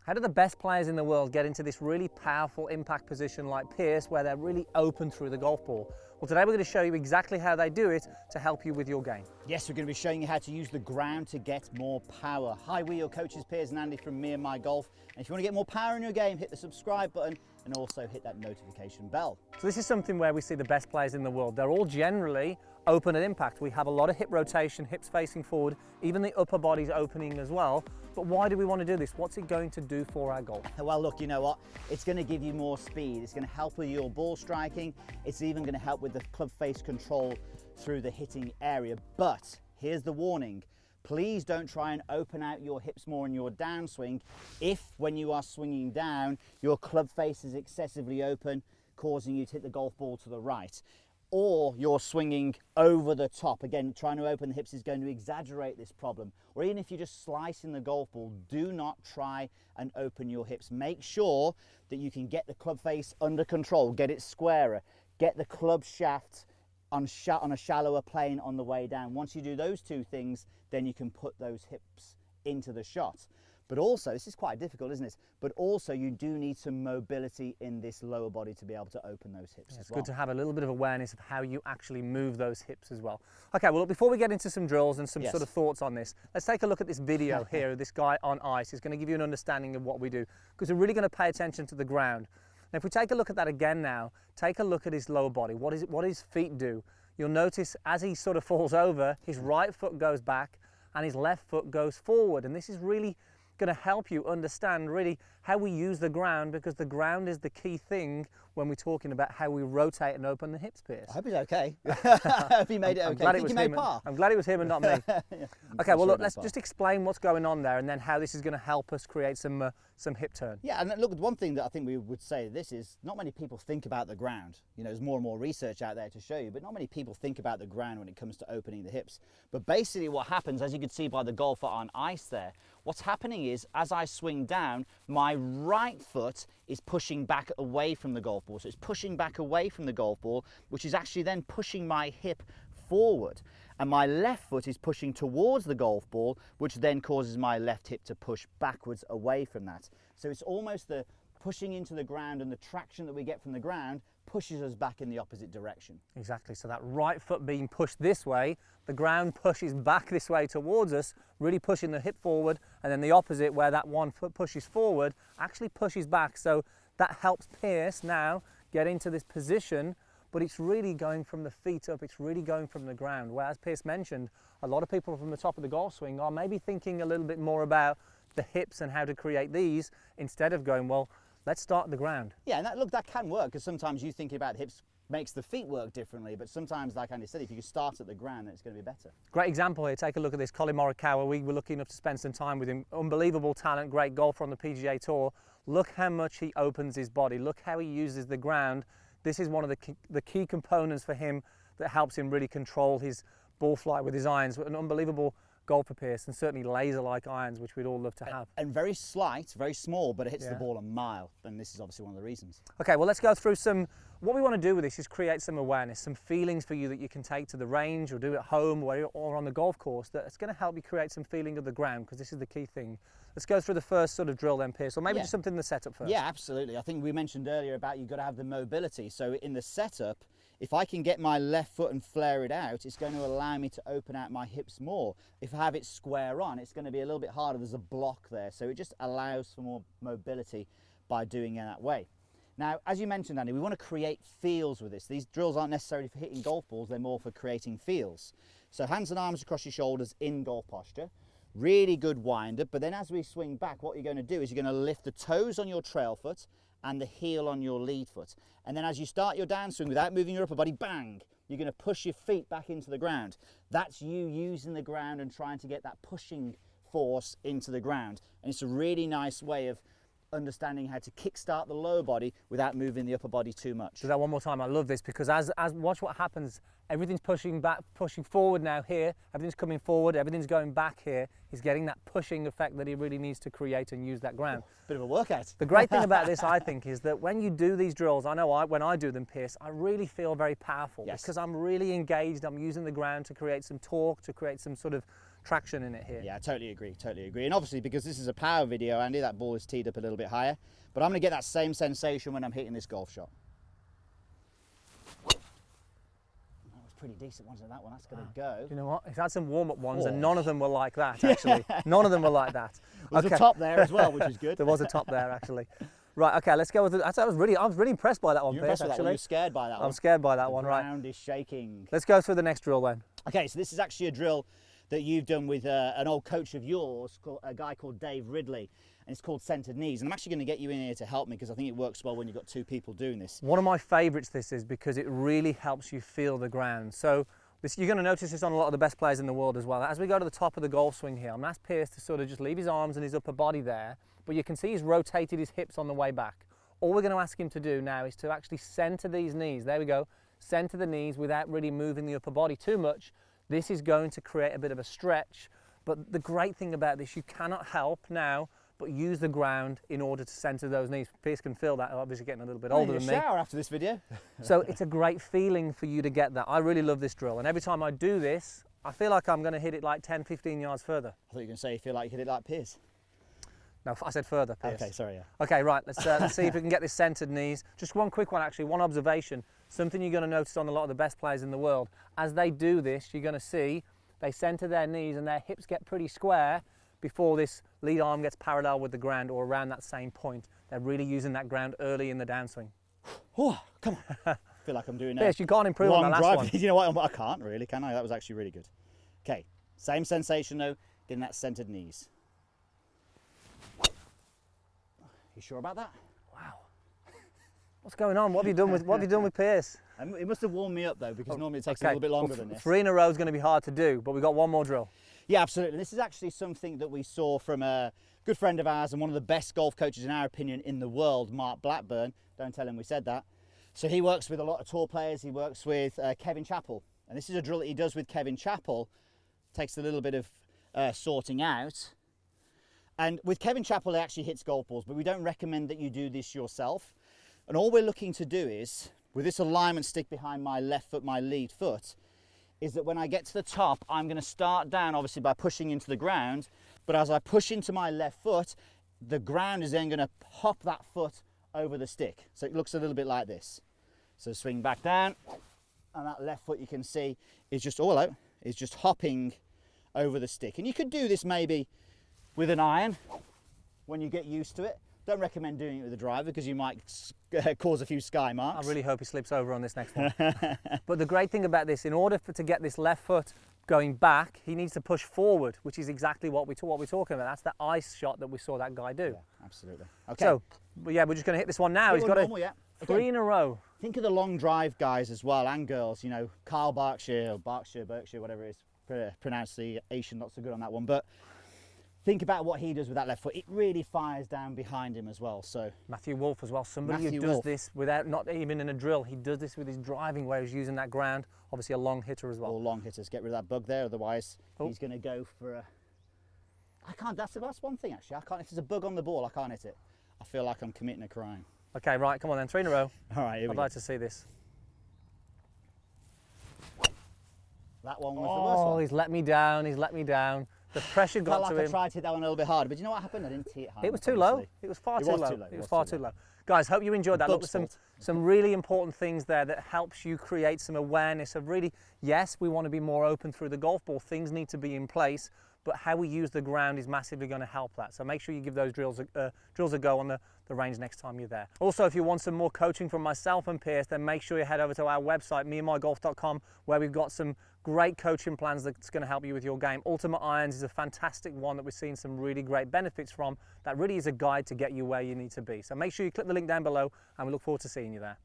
How do the best players in the world get into this really powerful impact position like Pierce, where they're really open through the golf ball? Well, today we're going to show you exactly how they do it to help you with your game. Yes, we're going to be showing you how to use the ground to get more power. Hi, we're your coaches, Piers and Andy from Meandmygolf. And if you want to get more power in your game, hit the subscribe button and also hit that notification bell. So this is something where we see the best players in the world. They're all generally open at impact. We have a lot of hip rotation, hips facing forward, even the upper body's opening as well. But why do we want to do this? What's it going to do for our golf? Well, look, you know what? It's going to give you more speed. It's going to help with your ball striking. It's even going to help with the club face control through the hitting area. But here's the warning. Please don't try and open out your hips more in your downswing if, when you are swinging down, your club face is excessively open, causing you to hit the golf ball to the right. Or you're swinging over the top. Again, trying to open the hips is going to exaggerate this problem. Or even if you're just slicing the golf ball, do not try and open your hips. Make sure that you can get the club face under control, get it squarer, get the club shaft on a shallower plane on the way down. Once you do those two things, then you can put those hips into the shot. But also, this is quite difficult, isn't it? But also you do need some mobility in this lower body to be able to open those hips as well. It's good to have a little bit of awareness of how you actually move those hips as well. Okay, well, before we get into some drills and some sort of thoughts on this, let's take a look at this video here of this guy on ice. It's going to give you an understanding of what we do, because we're really going to pay attention to the ground. Now, if we take a look at that again now, take a look at his lower body. What do his feet do? You'll notice as he sort of falls over, his right foot goes back and his left foot goes forward. And this is really going to help you understand really how we use the ground, because the ground is the key thing when we're talking about how we rotate and open the hips, Pierce. I hope he's okay. I hope he made it okay. I think he made par. I'm glad it was him and not me. Okay, well, look, let's just explain what's going on there and then how this is going to help us create some hip turn. Yeah, and look, one thing that I think we would say this is not many people think about the ground. You know, there's more and more research out there to show you, but not many people think about the ground when it comes to opening the hips. But basically what happens, as you can see by the golfer on ice there, what's happening is as I swing down, my right foot is pushing back away from the golf ball. So it's pushing back away from the golf ball, which is actually then pushing my hip forward. And my left foot is pushing towards the golf ball, which then causes my left hip to push backwards away from that. So it's almost the pushing into the ground, and the traction that we get from the ground pushes us back in the opposite direction. Exactly, so that right foot being pushed this way, the ground pushes back this way towards us, really pushing the hip forward, and then the opposite, where that one foot pushes forward, actually pushes back. So that helps Pierce now get into this position, but it's really going from the feet up, it's really going from the ground. Whereas Pierce mentioned, a lot of people from the top of the golf swing are maybe thinking a little bit more about the hips and how to create these, instead of going, well, let's start at the ground. Yeah, and look, that can work, because sometimes you thinking about the hips makes the feet work differently, but sometimes, like Andy said, if you can start at the ground, then it's going to be better. Great example here. Take a look at this. Colin Morikawa, we were lucky enough to spend some time with him. Unbelievable talent, great golfer on the PGA Tour. Look how much he opens his body. Look how he uses the ground. This is one of the key components for him that helps him really control his ball flight with his irons. An unbelievable golfer, Pierce, and certainly laser-like irons, which we'd all love to have. And very slight, very small, but it hits the ball a mile, and this is obviously one of the reasons. Okay, well, let's go through what we want to do with this is create some awareness, some feelings for you that you can take to the range or do at home or on the golf course, that's going to help you create some feeling of the ground, because this is the key thing. Let's go through the first sort of drill then, Pierce, or maybe just something in the setup first. Yeah, absolutely. I think we mentioned earlier about you've got to have the mobility. So in the setup, if I can get my left foot and flare it out, it's going to allow me to open out my hips more. If I have it square on, it's going to be a little bit harder. There's a block there. So it just allows for more mobility by doing it that way. Now, as you mentioned, Andy, we want to create feels with this. These drills aren't necessarily for hitting golf balls, they're more for creating feels. So hands and arms across your shoulders in golf posture. Really good wind-up, but then as we swing back, what you're going to do is you're going to lift the toes on your trail foot and the heel on your lead foot. And then as you start your downswing without moving your upper body, bang, you're going to push your feet back into the ground. That's you using the ground and trying to get that pushing force into the ground. And it's a really nice way of understanding how to kickstart the lower body without moving the upper body too much. Do that one more time. I love this, because as watch what happens. Everything's pushing back, pushing forward now here. Everything's coming forward. Everything's going back here. He's getting that pushing effect that he really needs to create and use that ground. Bit of a workout. The great thing about this, I think, is that when you do these drills, I know when I do them, Pierce, I really feel very powerful, because I'm really engaged. I'm using the ground to create some torque, to create some sort of traction in it here. Yeah, I totally agree, totally agree. And obviously, because this is a power video, Andy, that ball is teed up a little bit higher. But I'm going to get that same sensation when I'm hitting this golf shot. That was pretty decent, wasn't it, that one? That's going to go. You know what? He's had some warm-up ones, and none of them were like that, actually. None of them were like that. There was a top there as well, which is good. There was a top there, actually. Right, okay, let's go with it. I was really impressed by that one, You're impressed with that one? You're scared by that one? I'm scared by that one, right. The ground is shaking. Let's go through the next drill then. Okay, so this is actually a drill that you've done with an old coach of yours, a guy called Dave Ridley, and it's called centered knees. And I'm actually going to get you in here to help me because I think it works well when you've got two people doing this. One of my favourites this is because it really helps you feel the ground. So you're going to notice this on a lot of the best players in the world as well. As we go to the top of the golf swing here, I'm going to ask Pierce to sort of just leave his arms and his upper body there, but you can see he's rotated his hips on the way back. All we're going to ask him to do now is to actually centre these knees. There we go. Centre the knees without really moving the upper body too much. This is going to create a bit of a stretch. But the great thing about this, you cannot help now but use the ground in order to centre those knees. Pierce can feel that, obviously getting a little bit older than me. Shower after this video. So it's a great feeling for you to get that. I really love this drill. And every time I do this, I feel like I'm going to hit it like 10, 15 yards further. I thought you were going to say you feel like you hit it like Pierce. No, I said further, Pierce. Okay, sorry, yeah. Okay, right, let's see if we can get this centered knees. Just one quick one, actually, one observation. Something you're going to notice on a lot of the best players in the world. As they do this, you're going to see they center their knees and their hips get pretty square before this lead arm gets parallel with the ground or around that same point. They're really using that ground early in the downswing. Oh, come on. I feel like I'm doing Pierce, you can't improve on the last one. You know what, I can't really, can I? That was actually really good. Okay, same sensation though, getting that centered knees. You sure about that? Wow. What's going on? What have you done with Pierce? It must have warmed me up though, because normally it takes a little bit longer than this. 3 in a row is going to be hard to do, but we've got one more drill. Yeah, absolutely. This is actually something that we saw from a good friend of ours and one of the best golf coaches in our opinion in the world, Mark Blackburn. Don't tell him we said that. So he works with a lot of tour players. He works with Kevin Chappell. And this is a drill that he does with Kevin Chappell. Takes a little bit of sorting out. And with Kevin Chappell, he actually hits golf balls, but we don't recommend that you do this yourself. And all we're looking to do is, with this alignment stick behind my left foot, my lead foot, is that when I get to the top, I'm going to start down, obviously, by pushing into the ground. But as I push into my left foot, the ground is then going to hop that foot over the stick. So it looks a little bit like this. So swing back down, and that left foot you can see is just all out, is just hopping over the stick. And you could do this maybe with an iron when you get used to it. Don't recommend doing it with a driver because you might cause a few sky marks. I really hope he slips over on this next one. But the great thing about this, in order to get this left foot going back, he needs to push forward, which is exactly what we're talking about. That's the ice shot that we saw that guy do. Yeah, absolutely. Okay. So, yeah, we're just going to hit this one now. He's got normal, 3 in a row. Think of the long drive guys as well, and girls, you know, Carl Berkshire, Berkshire, whatever it is. Pronunciation not so good on that one, but think about what he does with that left foot. It really fires down behind him as well. So Matthew Wolf as well, somebody who does this without, not even in a drill, he does this with his driving where he's using that ground. Obviously a long hitter as well. All long hitters, get rid of that bug there, otherwise he's going to go for a... I can't, that's one thing actually, I can't, if there's a bug on the ball, I can't hit it. I feel like I'm committing a crime. Okay, right, come on then, 3 in a row. All right, here we go. I'd like to see this. That one was the worst one. Oh, he's let me down. The pressure got to him. I tried to hit that one a little bit hard, but you know what happened? I didn't tee it hard. It was too low. It was far too low. It was far too low. Guys, hope you enjoyed that. Look, there's some really important things there that helps you create some awareness of really, yes, we want to be more open through the golf ball. Things need to be in place, but how we use the ground is massively going to help that. So make sure you give those drills a go on the range next time you're there. Also, if you want some more coaching from myself and Pierce, then make sure you head over to our website, meandmygolf.com, where we've got some great coaching plans that's going to help you with your game. Ultimate Irons is a fantastic one that we're seeing some really great benefits from. That really is a guide to get you where you need to be. So make sure you click the link down below, and we look forward to seeing you there.